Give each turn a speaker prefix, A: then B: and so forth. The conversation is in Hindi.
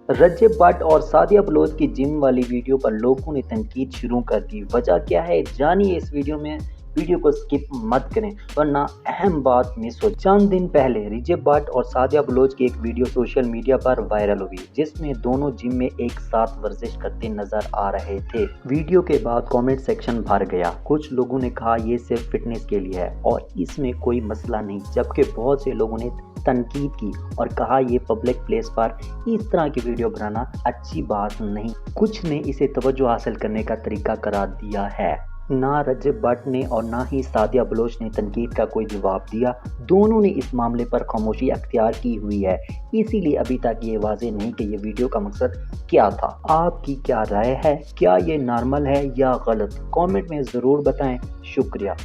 A: रज्जे भट्ट और सादिया बलोच की जिम वाली वीडियो पर लोगों ने तनकीद शुरू कर दी। वजह क्या है जानिए इस वीडियो में। वीडियो को स्किप मत करें वरना अहम बात मिस हो। चंद दिन पहले रज्जे भट्ट और सादिया बलोच की एक वीडियो सोशल मीडिया पर वायरल हुई जिसमें दोनों जिम में एक साथ वर्जिश करते नजर आ रहे थे। वीडियो के बाद कमेंट सेक्शन भर गया। कुछ लोगों ने कहा ये सिर्फ फिटनेस के लिए है और इसमें कोई मसला नहीं, जबकि बहुत से लोगों ने तनकीद की और कहा ये पब्लिक प्लेस पर इस तरह की वीडियो बनाना अच्छी बात नहीं। कुछ ने इसे तवज्जो हासिल करने का तरीका करार दिया है। ना रज्जे भट्ट ने और ना ही सादिया बलोच ने तनकीद का कोई जवाब दिया। दोनों ने इस मामले पर खामोशी अख्तियार की हुई है, इसीलिए अभी तक ये वाज़ेह नहीं कि ये वीडियो का मकसद क्या था। आपकी क्या राय है? क्या ये नॉर्मल है या गलत? कमेंट में ज़रूर बताएं। शुक्रिया।